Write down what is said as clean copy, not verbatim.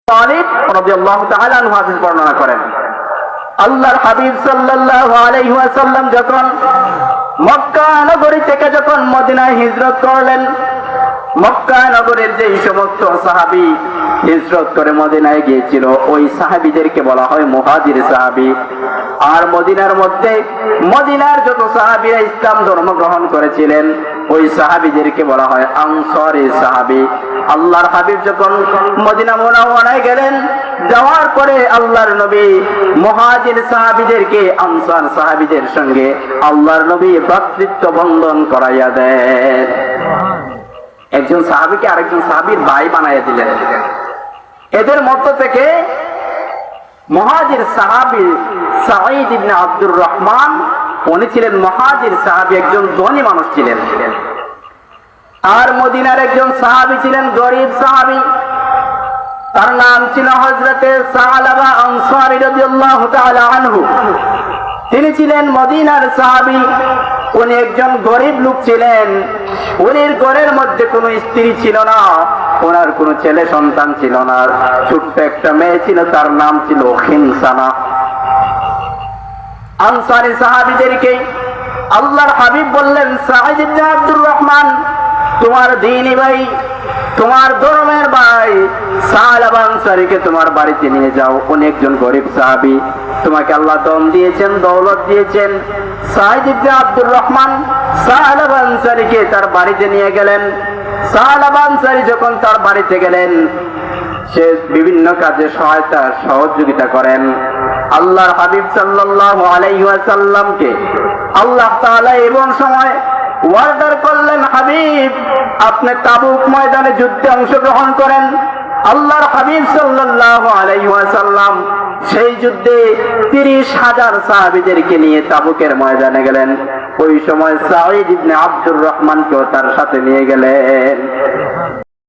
তালিব রাদিয়াল্লাহু তাআলা আনহু হাদিস বর্ণনা করেন, আল্লাহর হাবিব সাল্লাল্লাহু আলাইহি ওয়াসাল্লাম যখন মক্কা নগরী থেকে যখন মদিনায় হিজরত করলেন, মক্কা নগরের যে সমস্ত সাহাবী হিজরত করে মদিনায় গিয়েছিল ওই সাহাবীদেরকে বলা হয় মুহাজির সাহাবী। আর মদিনার মধ্যে মদিনার যত সাহাবীরা ইসলাম ধর্ম গ্রহণ করেছিলেন ওই সাহাবীদেরকে বলা হয় আনসারী সাহাবী। আল্লাহর হাবিব যখন মদিনা মুনাওয়ারায় গেলেন, যাওয়ার পরে আল্লাহর নবী মুহাজির সাহাবীদেরকে আনসার সাহাবীদের সঙ্গে আল্লাহর নবী ভ্রাতৃত্ব বন্ধন করাইয়া দেন। একজন সাহাবীকে আরেকজন সাহাবীর ভাই বানাইয়া দিলেন। এদের মধ্য থেকে মুহাজির সাহাবী সাঈদ ইবনে আব্দুর রহমান, উনি ছিলেন মুহাজির সাহাবী, একজন ধনী মানুষ ছিলেন। আর মদিনার একজন সাহাবী ছিলেন গরীব সাহাবী, তার নাম ছিল হযরতে সালাবা আনসারী রাদিয়াল্লাহু তাআলা আনহু। তিনি ছিলেন মদিনার সাহাবী, উনি একজন গরীব লোক ছিলেন। উনির ঘরের মধ্যে কোনো স্ত্রী ছিল না, ওনার কোনো ছেলে সন্তান ছিল না, ছোট্ট একটা মেয়ে ছিল, তার নাম ছিল খিনসানা। আনসারী সাহাবীদেরকে আল্লাহর হাবিব বললেন, সাঈদ ইবনে আব্দুর রহমান, তোমার দ্বীনি ভাই, তোমার ধর্মের ভাই সালাবা আনসারীকে তোমার বাড়িতে নিয়ে যাও, উনি একজন গরীব সাহাবী, তোমাকে আল্লাহ ধন দিয়েছেন, দৌলত দিয়েছেন। সাঈদ ইবনে আব্দুর রহমান সালাবা আনসারীকে তার বাড়িতে নিয়ে গেলেন। সালাবা আনসারী যখন তার বাড়িতে গেলেন, সে বিভিন্ন কাজে সহায়তা সহযোগিতা করেন। আল্লাহর হাবিব সাল্লাল্লাহু আলাইহি ওয়াসাল্লামকে আল্লাহ তাআলা এমন সময় ওয়ার্ডার করলেন, হাবিব আপনি তাবুক ময়দানে যুদ্ধে অংশগ্রহণ করেন। আল্লাহর হাবিব সাল্লাল্লাহু আলাইহি ওয়াসাল্লাম সেই যুদ্ধে ৩০,০০০ সাহাবীদেরকে নিয়ে তাবুকের ময়দানে গেলেন। ওই সময় সাঈদ ইবনে আব্দুর রহমানকেও তার সাথে নিয়ে গেলেন।